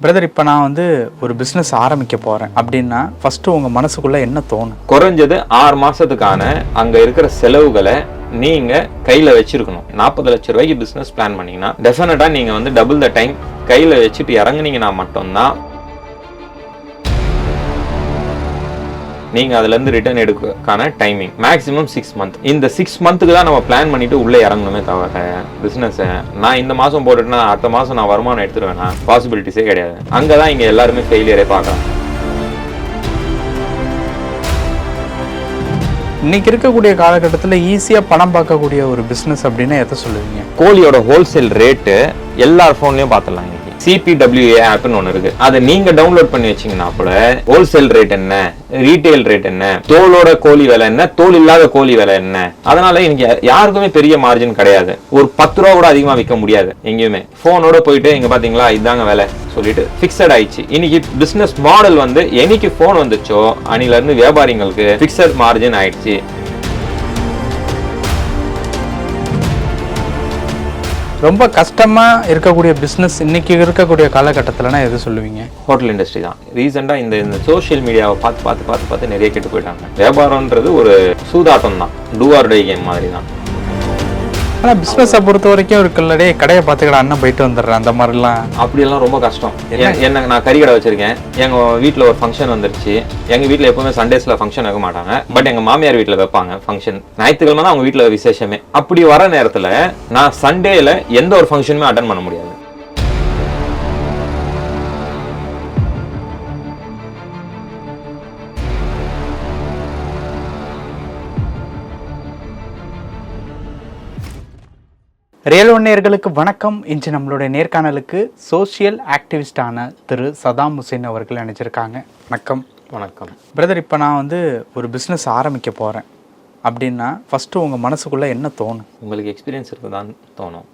Brother, இப்போ நான் ஒரு பிஸ்னஸ் ஆரம்பிக்க போகிறேன் அப்படின்னா ஃபஸ்ட்டு உங்கள் மனசுக்குள்ளே என்ன தோணும்? குறைஞ்சது 6 மாசத்துக்கான அங்க இருக்கிற செலவுகளை நீங்க கையில வச்சிருக்கணும். 40 லட்சம் ரூபாய்க்கு பிசினஸ் பிளான் பண்ணீங்கன்னா டெஃபினட்டா நீங்க டபுள் த டைம் கையில வச்சுட்டு இறங்குனீங்கன்னா மட்டும்தான் நீங்க அதுல இருந்து ரிட்டர்ன் எடுக்கான டைமிங் மேக்ஸிமம் 6 மந்த். இந்த 6 மந்த்துக்கு தான் நம்ம பிளான் பண்ணிட்டு உள்ள இறங்கணுமே தவிர பிசினஸ் நான் இந்த மாசம் போட்டுட்டுனா அடுத்த மாசம் நான் வருமானம் எடுத்துருவேனா பாசிபிலிட்டிஸே கிடையாது. அங்கதான் இங்க எல்லாருமே ஃபெயிலியரே பார்க்கலாம். இன்னைக்கு இருக்கக்கூடிய காலகட்டத்தில் ஈஸியாக பணம் பார்க்கக்கூடிய ஒரு பிஸ்னஸ் அப்படின்னா எதை சொல்லுவீங்க? கோழியோட ஹோல்சேல் ரேட்டு எல்லார் ஃபோன்லயும் பார்த்துடலாம். இன்னைக்கு CPWA ஆப்னு ஒன்று இருக்கு. அதை நீங்க டவுன்லோட் பண்ணி வச்சீங்கன்னா கூட ஹோல்சேல் ரேட் என்ன, ரீட்டைல் ரேட் என்ன, தோலோட கோழி விலை என்ன, தோல் இல்லாத கோழி விலை என்ன. அதனால இன்னைக்கு யாருக்குமே பெரிய மார்ஜின் கிடையாது. ஒரு 10 ரூபா கூட அதிகமா விற்க முடியாது எங்கேயுமே. போனோட போயிட்டு இங்க பாத்தீங்களா இதாங்க விலை சொல்லிட்டு பிக்சட் ஆயிடுச்சு. இன்னைக்கு பிசினஸ் மாடல் என்னைக்கு போன் வந்துச்சோ அன்னில இருந்து வியாபாரிகளுக்கு பிக்சட் மார்ஜின் ஆயிடுச்சு. ரொம்ப கஷ்டமாக இருக்கக்கூடிய பிஸ்னஸ் இன்னைக்கு இருக்கக்கூடிய காலகட்டத்தில்னா எது சொல்லுவீங்க? ஹோட்டல் இண்டஸ்ட்ரி தான். ரீசெண்டாக இந்த சோஷியல் மீடியாவை பார்த்து நிறைய கெட்டு போயிட்டாங்க. வியாபாரம்ன்றது ஒரு சூதாட்டம் தான், டூ ஆர் டை கேம் மாதிரி தான். ஆனால் பிஸ்னஸை பொறுத்த வரைக்கும் இருக்குல்லடே கடையை பார்த்துக்கடா அண்ணன் போயிட்டு வந்துடுறேன் அந்த மாதிரிலாம். அப்படியெல்லாம் ரொம்ப கஷ்டம். என்ன நான் கறி கடை வச்சிருக்கேன். எங்கள் வீட்டில் ஒரு ஃபங்க்ஷன் வந்துருச்சு. எங்கள் வீட்டில் எப்பவுமே சண்டேஸில் ஃபங்க்ஷன் வைக்க மாட்டாங்க. பட் எங்கள் மாமியார் வீட்டில் வைப்பாங்க ஃபங்க்ஷன். ஞாயிற்றுக்கிழமை தான் அவங்க வீட்டில் விசேஷமே. அப்படி வர நேரத்தில் நான் சண்டேல எந்த ஒரு ஃபங்க்ஷனுமே அட்டன் பண்ண முடியாது. ரியல் ஒன் நேயர்களுக்கு வணக்கம். இன்று நம்மளுடைய நேர்காணலுக்கு சோசியல் ஆக்டிவிஸ்டான திரு சதாம் ஹுசைன் அவர்கள் நினைச்சிருக்காங்க. வணக்கம். வணக்கம் பிரதர், இப்போ நான் ஒரு பிஸ்னஸ் ஆரம்பிக்க போகிறேன் அப்படின்னா ஃபஸ்ட்டு உங்கள் மனசுக்குள்ளே என்ன தோணும்? உங்களுக்கு எக்ஸ்பீரியன்ஸ் இருக்குதான்னு தோணும்.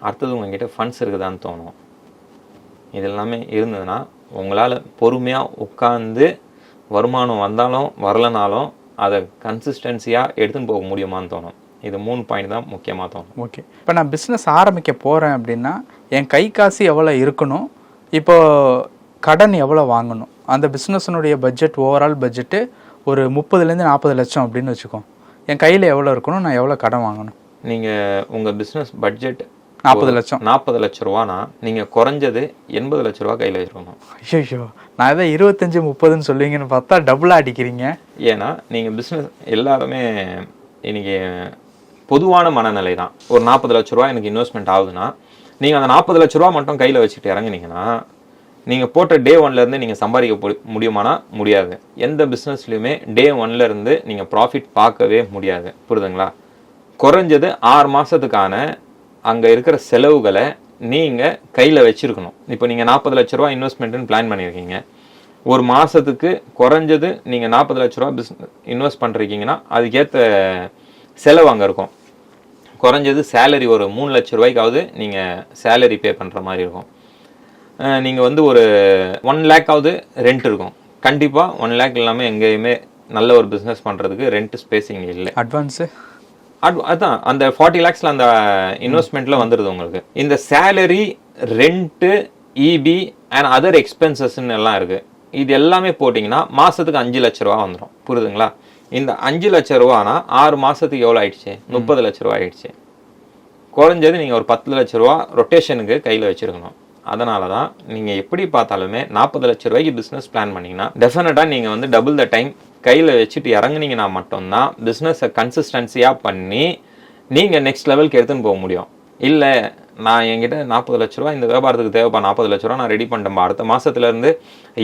அடுத்தது உங்ககிட்ட ஃபண்ட்ஸ் இருக்குதான்னு தோணும். இது எல்லாமே இருந்ததுன்னா உங்களால் பொறுமையாக உட்காந்து வருமானம் வந்தாலும் வரலனாலும் அதை கன்சிஸ்டன்சியாக எடுத்துன்னு போக முடியுமான்னு தோணும். இது 3 பாயிண்ட் தான் முக்கியமாக தோணும். ஓகே, இப்போ நான் பிஸ்னஸ் ஆரம்பிக்க போகிறேன் அப்படின்னா என் கை காசு எவ்வளோ இருக்கணும், இப்போ கடன் எவ்வளோ வாங்கணும், அந்த பிஸ்னஸினுடைய பட்ஜெட் ஓவரால் பட்ஜெட்டு ஒரு 30 - 40 லட்சம் அப்படின்னு வச்சுக்கோம். என் கையில் எவ்வளோ இருக்கணும், நான் எவ்வளோ கடன் வாங்கணும்? நீங்கள் உங்கள் பிஸ்னஸ் பட்ஜெட் 40 லட்சம். 40 லட்ச ரூபானா நீங்கள் குறைஞ்சது 80 லட்ச ரூபா கையில் வச்சுக்கணும். ஐயோ, நான் எதாவது 25-30ன்னு சொல்லுவீங்கன்னு பார்த்தா டபுளாக அடிக்கிறீங்க. ஏன்னா நீங்கள் பிஸ்னஸ் எல்லாருமே இன்னைக்கு பொதுவான மனநிலை தான். ஒரு 40 லட்ச ரூபா எனக்கு இன்வெஸ்ட்மெண்ட் ஆகுதுன்னா நீங்கள் அந்த 40 லட்ச ரூபா மட்டும் கையில் வச்சுட்டு இறங்குனீங்கன்னா நீங்கள் போட்ட டே 1லேருந்து நீங்கள் சம்பாதிக்க முடியுமானா முடியாது. எந்த பிஸ்னஸ்லையுமே டே 1லேருந்து நீங்கள் ப்ராஃபிட் பார்க்கவே முடியாது. புரியுதுங்களா? குறைஞ்சது 6 மாதத்துக்கான அங்கே இருக்கிற செலவுகளை நீங்கள் கையில் வச்சுருக்கணும். இப்போ நீங்கள் 40 லட்ச ரூபா இன்வெஸ்ட்மெண்ட்டுன்னு பிளான் பண்ணியிருக்கீங்க. ஒரு மாதத்துக்கு குறைஞ்சது நீங்கள் 40 லட்ச ரூபா இன்வெஸ்ட் பண்ணுறீங்கன்னா அதுக்கேற்ற செலவு அங்கே இருக்கும். குறைஞ்சது சேலரி ஒரு 3 லட்ச ரூபாய்க்காவது நீங்கள் சேலரி பே பண்ணுற மாதிரி இருக்கும். நீங்கள் ஒரு 1 லேக்காவது ரெண்ட் இருக்கும். கண்டிப்பாக 1 லேக் இல்லாமல் எங்கேயுமே நல்ல ஒரு பிஸ்னஸ் பண்ணுறதுக்கு ரெண்ட் ஸ்பேஸிங் இல்லை. அட்வான்ஸு அதான் அந்த 40 லேக்ஸில் அந்த இன்வெஸ்ட்மெண்ட்டில் வந்துடுது உங்களுக்கு. இந்த salary, rent, EB and other எக்ஸ்பென்சஸ்ன்னு எல்லாம் இருக்குது. இது எல்லாமே போட்டிங்கன்னா மாதத்துக்கு 5 லட்ச ரூபா வந்துடும். புரியுதுங்களா? இந்த 5 லட்ச ரூபானா 6 மாதத்துக்கு எவ்வளோ ஆயிடுச்சு? 30 லட்ச ரூபா ஆயிடுச்சு. குறைஞ்சது நீங்கள் ஒரு 10 லட்ச ரூபா ரொட்டேஷனுக்கு கையில் வச்சுருக்கணும். அதனால தான் நீங்கள் எப்படி பார்த்தாலுமே 40 லட்ச ரூபாய்க்கு பிஸ்னஸ் பிளான் பண்ணிங்கன்னா டெஃபினட்டாக நீங்கள் டபுள் த டைம் கையில் வச்சுட்டு இறங்குனீங்கன்னா மட்டும்தான் பிஸ்னஸை கன்சிஸ்டன்சியாக பண்ணி நீங்கள் நெக்ஸ்ட் லெவலுக்கு எடுத்துன்னு போக முடியும். இல்லை நான் என்கிட்ட 40 லட்ச ரூபா இந்த வியாபாரத்துக்கு தேவைப்பா, 40 லட்ச ரூபா நான் ரெடி பண்ணிட்டேன்பா, அடுத்த மாதத்துலேருந்து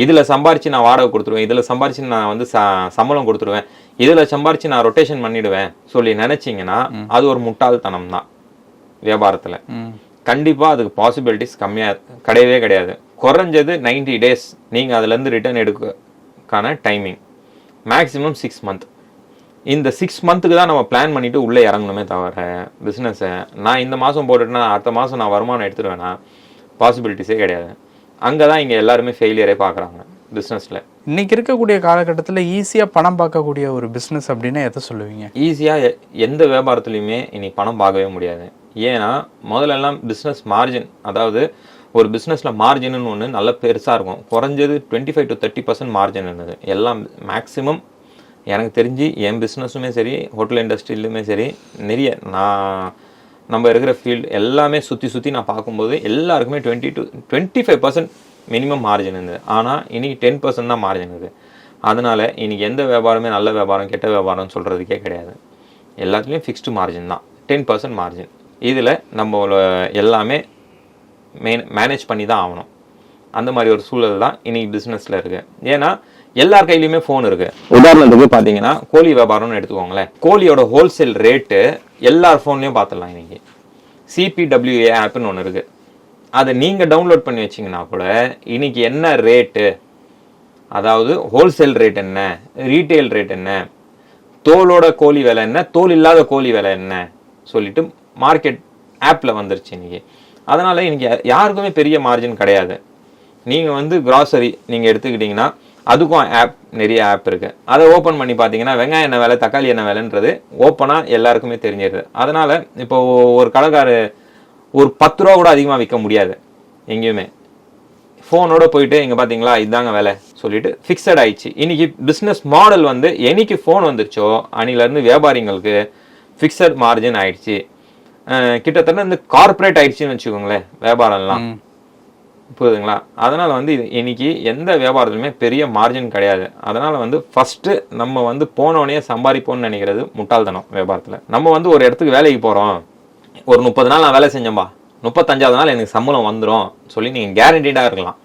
இதில் சம்பாரித்து நான் வாடகை கொடுத்துருவேன், இதில் சம்பாரித்து நான் சம்பளம் கொடுத்துருவேன், இதில் சம்பாரித்து நான் ரொட்டேஷன் பண்ணிவிடுவேன் சொல்லி நினச்சிங்கன்னா அது ஒரு முட்டாள்தனம் தான். வியாபாரத்தில் கண்டிப்பாக அதுக்கு பாசிபிலிட்டிஸ் கிடையவே கிடையாது. குறைஞ்சது 90 டேஸ் நீங்கள் அதுலேருந்து ரிட்டர்ன் எடுக்கான டைமிங் மேக்ஸிமம் 6 மந்த். இந்த 6 மந்த்துக்கு தான் நம்ம பிளான் பண்ணிட்டு உள்ளே இறங்கணுமே தவிர பிஸ்னஸை நான் இந்த மாதம் போட்டுட்டுனா அடுத்த மாதம் நான் வருமானம் எடுத்துருவேன்னா பாசிபிலிட்டிஸே கிடையாது. அங்கே தான் இங்கே எல்லாருமே ஃபெயிலியரே பார்க்குறாங்க பிஸ்னஸில். இன்னைக்கு இருக்கக்கூடிய காலகட்டத்தில் ஈஸியாக பணம் பார்க்கக்கூடிய ஒரு பிஸ்னஸ் அப்படின்னா எதை சொல்லுவீங்க? ஈஸியாக எந்த வியாபாரத்துலையுமே இன்னைக்கு பணம் பார்க்கவே முடியாது. ஏன்னா முதல்லலாம் பிஸ்னஸ் மார்ஜின், அதாவது ஒரு பிஸ்னஸில் மார்ஜின்னு ஒன்று நல்ல பெருசாக இருக்கும். குறைஞ்சது 25 to 30% மார்ஜின் இருந்தது. எல்லாம் மேக்ஸிமம் எனக்கு தெரிஞ்சு என் பிஸ்னஸுமே சரி, ஹோட்டல் இண்டஸ்ட்ரியிலுமே சரி, நிறைய நம்ம இருக்கிற ஃபீல்டு எல்லாமே சுற்றி நான் பார்க்கும்போது எல்லாருக்குமே 20 to 25% மினிமம் மார்ஜின் இருந்தது. ஆனால் இன்றைக்கி 10% தான் மார்ஜின் இருக்குது. அதனால் இன்றைக்கி எந்த வியாபாரமே நல்ல வியாபாரம் கெட்ட வியாபாரம்னு சொல்கிறதுக்கே கிடையாது. எல்லாத்துலேயும் ஃபிக்ஸ்டு மார்ஜின் தான், 10% மார்ஜின். இதில் நம்ம எல்லாமே மேனேஜ் பண்ணி தான் ஆகணும். அந்த மாதிரி ஒரு சூழல் தான் இன்றைக்கி பிஸ்னஸில் இருக்குது. ஏன்னா எல்லார் கையிலையுமே ஃபோன் இருக்குது. உதாரணத்துக்கு பார்த்தீங்கன்னா கோழி வியாபாரம்னு எடுத்துக்கோங்களேன். கோழியோட ஹோல்சேல் ரேட்டு எல்லார் ஃபோன்லேயும் பார்த்துடலாம். இன்றைக்கி CPWA ஆப்னு ஒன்று இருக்குது. அதை நீங்கள் டவுன்லோட் பண்ணி வச்சிங்கன்னா கூட இன்றைக்கி என்ன ரேட்டு, அதாவது ஹோல்சேல் ரேட் என்ன, ரீட்டெயில் ரேட் என்ன, தோலோட கோழி விலை என்ன, தோல் இல்லாத கோழி விலை என்ன சொல்லிட்டு மார்க்கெட் ஆப்பில் வந்துருச்சு இன்றைக்கி. அதனால் இன்றைக்கி யாருக்குமே பெரிய மார்ஜின் கிடையாது. நீங்கள் கிராசரி நீங்கள் எடுத்துக்கிட்டிங்கன்னா அதுக்கும் நிறைய ஆப் இருக்குது. அதை ஓப்பன் பண்ணி பார்த்தீங்கன்னா வெங்காயம் என்ன விலை, தக்காளி என்ன விலைன்றது ஓப்பனாக எல்லாருக்குமே தெரிஞ்சிருது. அதனால் இப்போ ஒரு கடைக்காரு ஒரு 10 ரூபா கூட அதிகமாக விற்க முடியாது எங்கேயுமே. ஃபோனோட போயிட்டு இங்கே பார்த்தீங்களா இதாங்க விலை சொல்லிட்டு ஃபிக்ஸட் ஆயிடுச்சு. இன்றைக்கி பிஸ்னஸ் மாடல் என்னைக்கு ஃபோன் வந்துருச்சோ அன்னிலேருந்து வியாபாரிங்களுக்கு ஃபிக்ஸட் மார்ஜின் ஆயிடுச்சு. கிட்டத்தட்ட இந்த கார்பரேட் ஆயிடுச்சுன்னு வச்சுக்கோங்களேன் வியாபாரம்லாம். புரியுதுங்களா? அதனால் இது இன்னைக்கு எந்த வியாபாரத்துலையுமே பெரிய மார்ஜின் கிடையாது. அதனால் ஃபஸ்ட்டு நம்ம போனோடனே சம்பாதிப்போம்னு நினைக்கிறது முட்டாள்தனம் வியாபாரத்தில். நம்ம ஒரு இடத்துக்கு வேலைக்கு போகிறோம், ஒரு 30 நாள் நான் வேலை செஞ்சேன்பா, 35ஆவது நாள் எனக்கு சம்பளம் வந்துடும் சொல்லி நீங்கள் கேரண்டீடாக இருக்கலாம்.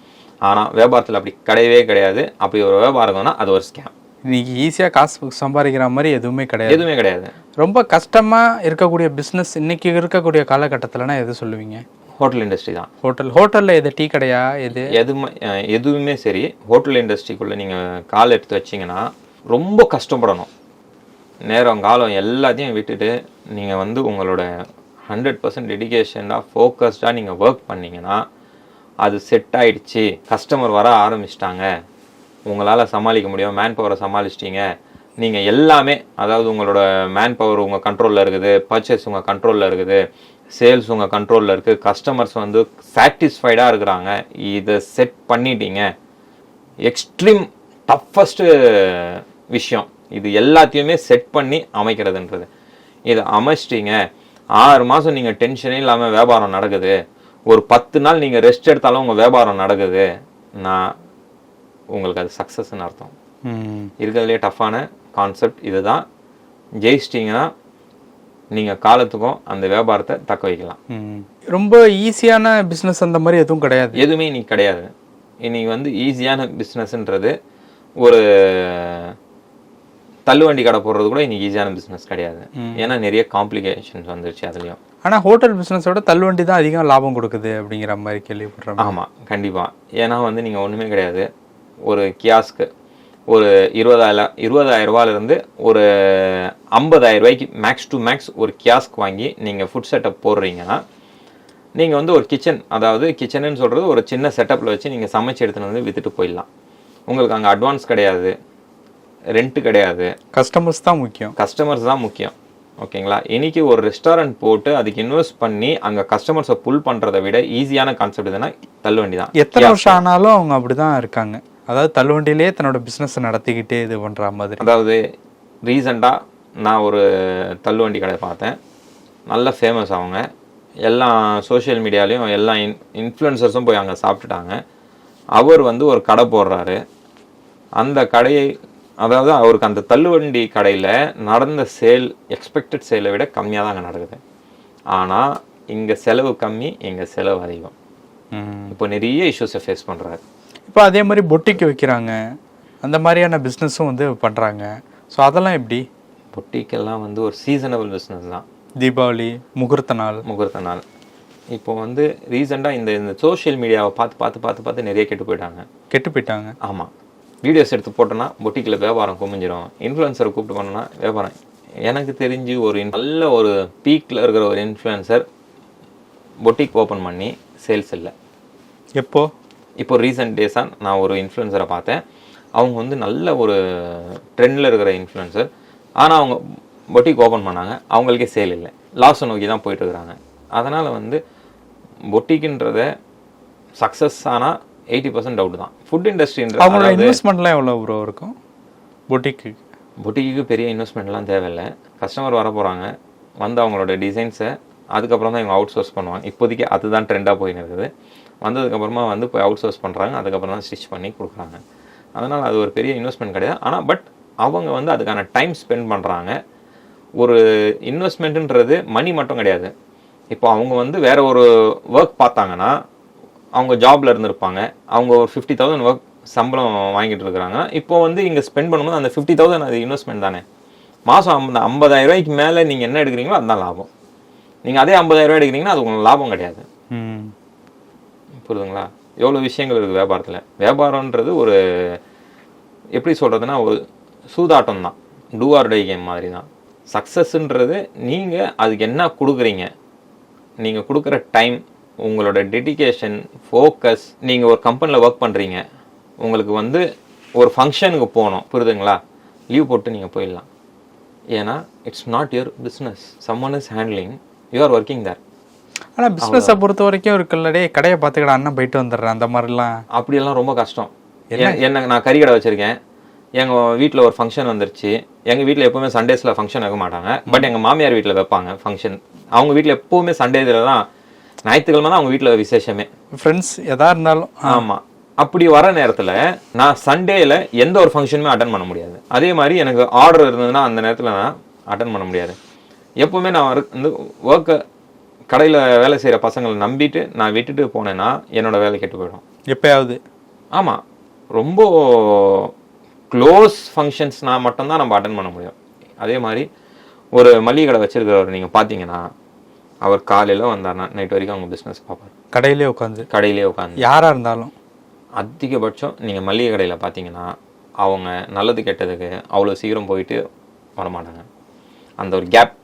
ஆனால் வியாபாரத்தில் அப்படி கிடையவே கிடையாது. அப்படி ஒரு வியாபாரம்னா அது ஒரு ஸ்கேம். இன்னைக்கு ஈஸியாக காசு சம்பாதிக்கிற மாதிரி எதுவுமே கிடையாது. ரொம்ப கஷ்டமாக இருக்கக்கூடிய பிஸ்னஸ் இன்னைக்கு இருக்கக்கூடிய காலகட்டத்தில்னா எது சொல்லுவீங்க? ஹோட்டல் இண்டஸ்ட்ரி தான். ஹோட்டலில் எது டீ கடையா எதுவுமே சரி, ஹோட்டல் இண்டஸ்ட்ரிக்குள்ளே நீங்கள் கால் எடுத்து வச்சிங்கன்னா ரொம்ப கஷ்டப்படணும். நேரம் காலம் எல்லாத்தையும் விட்டுட்டு நீங்கள் உங்களோட 100% டெடிகேஷனாக ஃபோக்கஸ்டாக நீங்கள் ஒர்க் பண்ணிங்கன்னா அது செட் ஆகிடுச்சு. கஸ்டமர் வர ஆரம்பிச்சிட்டாங்க, உங்களால் சமாளிக்க முடியும், மேன் பவரை சமாளிச்சிட்டிங்க. நீங்கள் எல்லாமே, அதாவது உங்களோட மேன் பவர் உங்கள் கண்ட்ரோலில் இருக்குது, பர்ச்சேஸ் உங்கள் கண்ட்ரோலில் இருக்குது, சேல்ஸ் உங்கள் கண்ட்ரோலில் இருக்குது, கஸ்டமர்ஸ் சாட்டிஸ்ஃபைடாக இருக்கிறாங்க. இதை செட் பண்ணிட்டீங்க. எக்ஸ்ட்ரீம் டஃபஸ்ட்டு விஷயம் இது. எல்லாத்தையுமே செட் பண்ணி அமைக்கிறதுன்றது. இதை அமைச்சிட்டிங்க, 6 மாதம் நீங்கள் டென்ஷனே இல்லாமல் வியாபாரம் நடக்குது, ஒரு 10 நாள் நீங்கள் ரெஸ்ட் எடுத்தாலும் உங்கள் வியாபாரம் நடக்குது, நான் உங்களுக்கு அது சக்ஸஸ்ன்னு அர்த்தம். இருக்கிறதுலே டஃப்பான கான்செப்ட் இதுதான். ஜெயிச்சிட்டிங்கன்னா நீங்கள் காலத்துக்கும் அந்த வியாபாரத்தை தக்க வைக்கலாம். ரொம்ப ஈஸியான பிஸ்னஸ் அந்த மாதிரி எதுவும் கிடையாது. எதுவுமே இன்னைக்கு கிடையாது. இன்னைக்கு ஈஸியான பிஸ்னஸ்ன்றது ஒரு தள்ளுவண்டி கடை போடுறது கூட இன்னைக்கு ஈஸியான பிஸ்னஸ் கிடையாது. ஏன்னா நிறைய காம்ப்ளிகேஷன்ஸ் வந்துருச்சு அதுலேயும். ஆனால் ஹோட்டல் பிஸ்னஸோட தள்ளுவண்டி தான் அதிகம் லாபம் கொடுக்குது அப்படிங்கிற மாதிரி கேள்விப்படுறேன். ஆமாம், கண்டிப்பாக. ஏன்னா நீங்கள் ஒன்றுமே கிடையாது. ஒரு கியாஸ்க்கு ஒரு 20,000 ரூபாயிலிருந்து ஒரு 50,000 ரூபாய்க்கு மேக்ஸ் டு மேக்ஸ் ஒரு கியாஸ்க் வாங்கி நீங்கள் ஃபுட் செட்டப் போடுறீங்கன்னா நீங்கள் ஒரு கிச்சன், அதாவது கிச்சனுன்னு சொல்கிறது ஒரு சின்ன செட்டப்பில் வச்சு நீங்கள் சமைச்சு எடுத்துன்னு விற்றுட்டு போயிடலாம். உங்களுக்கு அங்கே அட்வான்ஸ் கிடையாது, ரெண்ட்டு கிடையாது, கஸ்டமர்ஸ் தான் முக்கியம். ஓகேங்களா? இன்னைக்கு ஒரு ரெஸ்டாரண்ட் போட்டு அதுக்கு இன்வெஸ்ட் பண்ணி அங்கே கஸ்டமர்ஸை புல் பண்ணுறதை விட ஈஸியான கான்செப்ட் எதுனா தள்ளுவண்டி தான். எத்தனை வருஷம் ஆனாலும் அவங்க அப்படி தான் இருக்காங்க. அதாவது தள்ளுவண்டியிலே தன்னோட பிஸ்னஸ் நடத்திக்கிட்டே இது பண்ணுற மாதிரி. அதாவது ரீசெண்டாக நான் ஒரு தள்ளுவண்டி கடை பார்த்தேன், நல்ல ஃபேமஸ். அவங்க எல்லா சோஷியல் மீடியாலையும் எல்லா இன்ஃப்ளூயன்சர்ஸும் போய் அங்கே சாப்பிட்டுட்டாங்க. அவர் ஒரு கடை போடுறாரு. அந்த கடையை, அதாவது அவருக்கு அந்த தள்ளுவண்டி கடையில் நடந்த சேல் எக்ஸ்பெக்டட் சேலை விட கம்மியாக தான் அங்கே நடக்குது. ஆனால் இங்கே செலவு கம்மி, இங்கே செலவு அதிகம். இப்போ நிறைய இஷ்யூஸை ஃபேஸ் பண்ணுறாரு. இப்போ அதே மாதிரி பொட்டிக்கு வைக்கிறாங்க, அந்த மாதிரியான பிஸ்னஸும் பண்ணுறாங்க. ஸோ அதெல்லாம் எப்படி? பொட்டிக்கெல்லாம் ஒரு சீசனபிள் பிஸ்னஸ் தான். தீபாவளி, முகூர்த்த நாள். இப்போ ரீசெண்டாக இந்த சோஷியல் மீடியாவை பார்த்து நிறைய கெட்டு போயிட்டாங்க. ஆமாம், வீடியோஸ் எடுத்து போட்டோன்னா பொட்டிக்கில் வியாபாரம் குமிஞ்சிடும். இன்ஃப்ளூயன்சரை கூப்பிட்டு பண்ணோன்னா வியாபாரம். எனக்கு தெரிஞ்சு நல்ல ஒரு பீக்கில் இருக்கிற ஒரு இன்ஃப்ளூயன்சர் பொட்டிக் ஓப்பன் பண்ணி சேல்ஸ் இல்லை. இப்போ ரீசெண்ட் டேஸாக நான் ஒரு இன்ஃப்ளூயன்சரை பார்த்தேன். அவங்க நல்ல ஒரு ட்ரெண்டில் இருக்கிற இன்ஃப்ளூயன்சர். ஆனால் அவங்க பொட்டிக் ஓப்பன் பண்ணாங்க, அவங்களுக்கே சேல் இல்லை, லாஸை நோக்கி தான் போயிட்டுருக்குறாங்க. அதனால் பொட்டிக்குன்றத சக்ஸஸ் ஆனால் 80% டவுட் தான். ஃபுட் இண்டஸ்ட்ரின்ற அவங்களோட இன்வெஸ்ட்மெண்ட்லாம் எவ்வளோ ப்ரோ இருக்கும் பொட்டிக்கு பெரிய இன்வெஸ்ட்மெண்ட்லாம் தேவையில்லை. கஸ்டமர் வர போகிறாங்க, வந்து அவங்களோட டிசைன்ஸை அதுக்கப்புறம் தான் இவங்க அவுட் சோர்ஸ் பண்ணுவாங்க. இப்போதைக்கு அதுதான் ட்ரெண்டாக போயின்னு இருக்குது. வந்ததுக்கப்புறமா வந்து போய் அவுட் சோர்ஸ் பண்ணுறாங்க, அதுக்கப்புறம் தான் ஸ்டிச் பண்ணி கொடுக்குறாங்க. அதனால் அது ஒரு பெரிய இன்வெஸ்ட்மெண்ட் கிடையாது. ஆனால் பட் அவங்க வந்து அதுக்கான டைம் ஸ்பெண்ட் பண்ணுறாங்க. ஒரு இன்வெஸ்ட்மெண்ட்டுன்றது மணி மட்டும் கிடையாது. இப்போ அவங்க வந்து வேற ஒரு ஒர்க் பார்த்தாங்கன்னா, அவங்க ஜாப்ல இருந்திருப்பாங்க, அவங்க ஒரு 50,000 ஒர்க் சம்பளம் வாங்கிட்டு இருக்கிறாங்க. இப்போ வந்து இங்கே ஸ்பெண்ட் பண்ணும்போது அந்த 50,000 அது இன்வெஸ்ட்மெண்ட் தானே. மாதம் 50,000 ரூபாய்க்கு மேலே நீங்கள் என்ன எடுக்கிறீங்களோ அதுதான் லாபம். நீங்கள் அதே 50,000 ரூபாய் எடுக்கிறீங்கன்னா அது உங்களுக்கு லாபம் கிடையாது. புரியுதுங்களா? எவ்வளோ விஷயங்கள் இருக்குது வியாபாரத்தில். வியாபாரம்ன்றது ஒரு எப்படி சொல்கிறதுனா ஒரு சூதாட்டம் தான், டூ ஆர் டை கேம் மாதிரி தான். சக்ஸஸ்ன்றது நீங்கள் அதுக்கு என்ன கொடுக்குறீங்க, நீங்கள் கொடுக்குற டைம், உங்களோட டெடிகேஷன், ஃபோக்கஸ். நீங்கள் ஒரு கம்பெனியில் ஒர்க் பண்ணுறீங்க, உங்களுக்கு வந்து ஒரு ஃபங்க்ஷனுக்கு போகணும், புரியுதுங்களா? லீவ் போட்டு நீங்கள் போயிடலாம். ஏன்னா it's not your business, someone is handling, you are working there. ஆனால் பிஸ்னஸை பொறுத்த வரைக்கும் இருக்குல்லடே, கடையை பார்த்துக்கிட அண்ணன் போயிட்டு வந்துடுறேன் அந்த மாதிரிலாம். அப்படியெல்லாம் ரொம்ப கஷ்டம். என்ன நான் கறி கடை வச்சுருக்கேன், எங்கள் வீட்டில் ஒரு ஃபங்க்ஷன் வந்துருச்சு. எங்கள் வீட்டில் எப்போவுமே சண்டேஸில் ஃபங்க்ஷன் வைக்க மாட்டாங்க, பட் எங்கள் மாமியார் வீட்டில் வைப்பாங்க ஃபங்க்ஷன். அவங்க வீட்டில் எப்போவுமே சண்டேஸில் தான், ஞாயிற்றுக்கிழமை தான் அவங்க வீட்டில் விசேஷமே, ஃப்ரெண்ட்ஸ் எதா இருந்தாலும். ஆமாம். அப்படி வர நேரத்தில் நான் சண்டேயில் எந்த ஒரு ஃபங்க்ஷனுமே அட்டன் பண்ண முடியாது. அதே மாதிரி எனக்கு ஆர்டர் இருந்ததுன்னா அந்த நேரத்தில் நான் அட்டன் பண்ண முடியாது. எப்போவுமே நான் வந்து ஒர்க்கை கடையில் வேலை செய்கிற பசங்களை நம்பிட்டு நான் விட்டுட்டு போனேன்னா என்னோட வேலை கெட்டு போயிடும் எப்பயாவது. ஆமாம், ரொம்ப க்ளோஸ் ஃபங்க்ஷன்ஸ்னால் மட்டும்தான் நம்ம அட்டன் பண்ண முடியும். அதே மாதிரி ஒரு மளிகை கடை வச்சிருக்கிறவர் நீங்கள் பார்த்தீங்கன்னா, அவர் காலையில் வந்தார்னா நைட் வரைக்கும் அவங்க பிஸ்னஸ் பார்ப்பார். கடையிலே உட்காந்து யாராக இருந்தாலும். அதிகபட்சம் நீங்கள் மளிகை கடையில் பார்த்தீங்கன்னா அவங்க நல்லது கெட்டதுக்கு அவ்வளோ சீக்கிரம் போயிட்டு வரமாட்டாங்க. அந்த ஒரு கேப்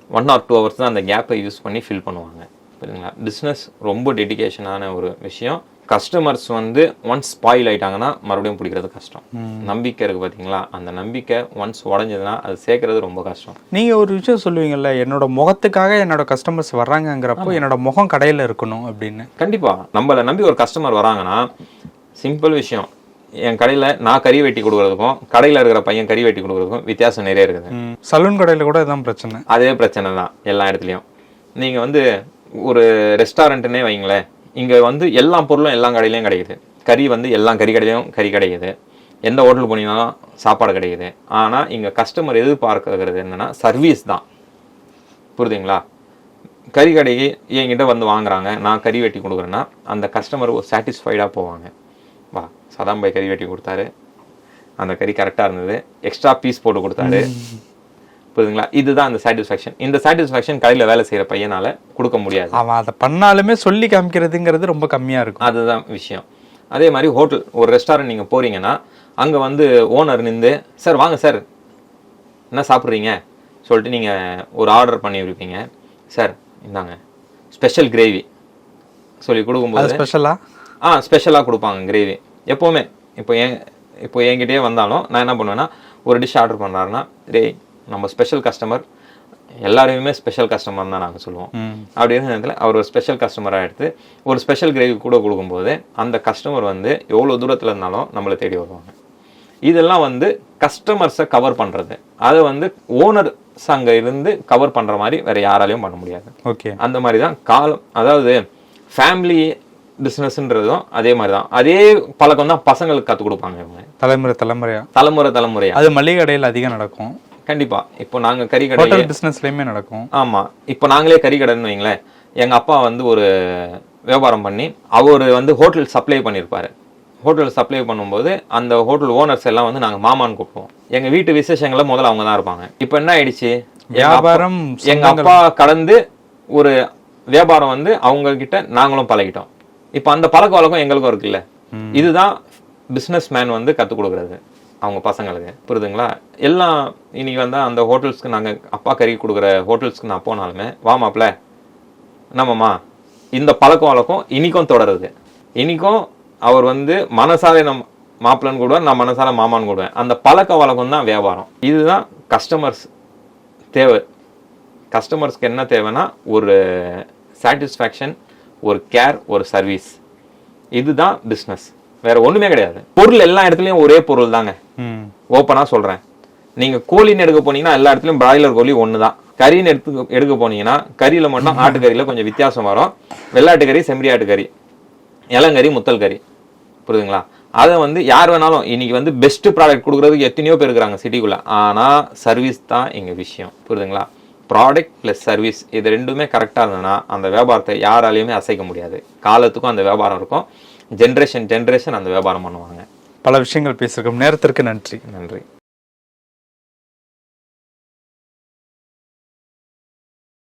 1 or 2 hours தான் அந்த கேப்பை யூஸ் பண்ணி ஃபில் பண்ணுவாங்க. புரியுதுங்களா? பிஸ்னஸ் ரொம்ப டெடிகேஷனான ஒரு விஷயம். கஸ்டமர்ஸ் வந்து ஒன்ஸ் ஸ்பாயில் ஆகிட்டாங்கன்னா மறுபடியும் பிடிக்கிறது கஷ்டம். நம்பிக்கை இருக்குது பார்த்தீங்களா, அந்த நம்பிக்கை ஒன்ஸ் உடஞ்சதுன்னா அது சேர்க்கறது ரொம்ப கஷ்டம். நீங்கள் ஒரு விஷயம் சொல்லுவீங்கல்ல, என்னோட முகத்துக்காக என்னோட கஸ்டமர்ஸ் வர்றாங்கங்கிறப்போ என்னோட முகம் கடையில் இருக்கணும் அப்படின்னு. கண்டிப்பாக நம்மளை நம்பி ஒரு கஸ்டமர் வராங்கன்னா, சிம்பிள் விஷயம், என் கடையில் நான் கறி வெட்டி கொடுக்குறதுக்கும் கடையில் இருக்கிற பையன் கறி வெட்டி கொடுக்குறதுக்கும் வித்தியாசம் நிறைய இருக்குது. சலூன் கடையில் கூட இதான் பிரச்சனை. அதே பிரச்சனை தான் எல்லா இடத்துலையும். நீங்கள் வந்து ஒரு ரெஸ்டாரண்ட்டுன்னே வைங்களேன், இங்கே வந்து எல்லா பொருளும் எல்லா கடையிலையும் கிடைக்குது. கறி வந்து எல்லா கறி கடையிலையும் கறி கிடைக்குது, எந்த ஹோட்டல் போனீங்கன்னாலும் சாப்பாடு கிடைக்குது. ஆனால் இங்கே கஸ்டமர் எதிர்பார்க்கறது என்னென்னா சர்வீஸ் தான். புரியுதுங்களா? கறி கடைக்கு என்கிட்ட வந்து வாங்குறாங்க, நான் கறி வெட்டி கொடுக்குறேன்னா அந்த கஸ்டமர் சாட்டிஸ்ஃபைடாக போவாங்க. வா, சதாம் பாய் கறி வெட்டி கொடுத்தாரு, அந்த கறி கரெக்டாக இருந்தது, எக்ஸ்ட்ரா பீஸ் போட்டு கொடுத்தாரு. புரியுதுங்களா? இதுதான் அந்த சாட்டிஸ்ஃபேக்ஷன். இந்த சாட்டிஸ்ஃபேக்ஷன் கடையில் வேலை செய்கிற பையனால கொடுக்க முடியாது. அவன் அதை பண்ணாலுமே சொல்லி காமிக்கிறதுங்கிறது ரொம்ப கம்மியாக இருக்கும். அதுதான் விஷயம். அதே மாதிரி ஹோட்டல், ஒரு ரெஸ்டாரண்ட் நீங்கள் போகிறீங்கன்னா அங்கே வந்து ஓனர் நின்று, சார் வாங்க சார், என்ன சாப்பிட்றீங்க சொல்லிட்டு நீங்கள் ஒரு ஆர்டர் பண்ணியிருப்பீங்க. சார் இந்தாங்க ஸ்பெஷல் கிரேவி சொல்லி கொடுக்கும்போது ஸ்பெஷலாக கொடுப்பாங்க கிரேவி எப்போவுமே. இப்போ என்கிட்டயே வந்தாலும் நான் என்ன பண்ணுவேன்னா, ஒரு டிஷ் ஆர்டர் பண்ணுறாருன்னா, நம்ம ஸ்பெஷல் கஸ்டமர், எல்லாரையுமே ஸ்பெஷல் கஸ்டமர் தான் நாங்கள் சொல்லுவோம். அப்படி இருந்த நேரத்தில் அவர் ஒரு ஸ்பெஷல் கஸ்டமராக எடுத்து ஒரு ஸ்பெஷல் கிரேவி கூட கொடுக்கும்போது அந்த கஸ்டமர் வந்து எவ்வளோ தூரத்தில் இருந்தாலும் நம்மளை தேடி வருவாங்க. இதெல்லாம் வந்து கஸ்டமர்ஸை கவர் பண்ணுறது. அதை வந்து ஓனர்ஸ் அங்கே இருந்து கவர் பண்ணுற மாதிரி வேறு யாராலையும் பண்ண முடியாது. ஓகே, அந்த மாதிரி தான் காலம். அதாவது ஃபேமிலி பிஸ்னஸ்ன்றதும் அதே மாதிரி தான். அதே பழக்கம் தான் பசங்களுக்கு கற்றுக் கொடுப்பாங்க இவங்க தலைமுறையா. அது மளிகை கடையில் அதிகம் நடக்கும். கண்டிப்பா. இப்போ நாங்க கறி கடை பிசினஸ்லயுமே நடக்கும். ஆமா, இப்போ நாங்களே கறி கடைன்னு வைங்களேன். எங்க அப்பா வந்து ஒரு வியாபாரம் பண்ணி அவர் வந்து ஹோட்டல் சப்ளை பண்ணியிருப்பாரு. ஹோட்டல் சப்ளை பண்ணும்போது அந்த ஹோட்டல் ஓனர்ஸ் எல்லாம் வந்து நாங்கள் மாமான்னு கூப்பிடுவோம். எங்க வீட்டு விசேஷங்களை முதல்ல அவங்க தான் இருப்பாங்க. இப்போ என்ன ஆயிடுச்சு, வியாபாரம் எங்க அப்பா கடந்து ஒரு வியாபாரம் வந்து அவங்க கிட்ட நாங்களும் பழகிட்டோம். இப்போ அந்த பழக்க வழக்கம் எங்களுக்கும் இருக்குல்ல. இதுதான் பிஸ்னஸ் மேன் வந்து கற்றுக் கொடுக்குறது அவங்க பசங்களுக்கு. புரியுதுங்களா? எல்லாம் இன்னைக்கு வந்து அந்த ஹோட்டல்ஸ்க்கு நாங்கள் அப்பா கறி கொடுக்குற ஹோட்டல்ஸ்க்கு நான் போனாலுமே, வா மாப்பிள்ள நம்மம்மா, இந்த பழக்க வழக்கம் இன்றைக்கும் தொடருது. இன்றைக்கும் அவர் வந்து மனசாலே மாப்பிள்ளன்னு கூடுவார், நான் மனசால மாமான்னு கூடுவேன். அந்த பழக்க வழக்கம் தான் வியாபாரம். இதுதான் கஸ்டமர்ஸ் தேவை. கஸ்டமர்ஸ்க்கு என்ன தேவைன்னா ஒரு சாட்டிஸ்ஃபேக்ஷன், ஒரு கேர், ஒரு சர்வீஸ். இதுதான் பிஸ்னஸ், வேற ஒண்ணுமே கிடையாது. பொருள் எல்லா இடத்துலயும் ஒரே பொருள் தாங்க. ஓப்பனா சொல்றேன், நீங்க கோழின்னு எடுக்க போனீங்கன்னா எல்லா இடத்துலயும் பிராய்லர் கோழி ஒண்ணுதான். கறின்னு எடுக்க போனீங்கன்னா கறியில மட்டும் ஆட்டுக்கறியில கொஞ்சம் வித்தியாசம் வரும். வெள்ளாட்டுக்கறி, செம்மறி ஆட்டுக்கறி, இளங்கறி, முத்தல் கறி, புரியுதுங்களா? அதை வந்து யார் வேணாலும் இன்னைக்கு பெஸ்ட் ப்ராடக்ட் கொடுக்குறதுக்கு எத்தனையோ பேர் இருக்கிறாங்க சிட்டிக்குள்ள. ஆனா சர்வீஸ் தான் எங்க விஷயம், புரியுதுங்களா? ப்ராடக்ட் பிளஸ் சர்வீஸ் இது ரெண்டுமே கரெக்டாக இருந்ததுன்னா அந்த வியாபாரத்தை யாராலையுமே அசைக்க முடியாது. காலத்துக்கும் அந்த வியாபாரம் இருக்கும், ஜென்ரேஷன் அந்த வியாபாரம் பண்ணுவாங்க. பல விஷயங்கள் பேசியிருக்கோம். நேரத்திற்கு நன்றி. நன்றி.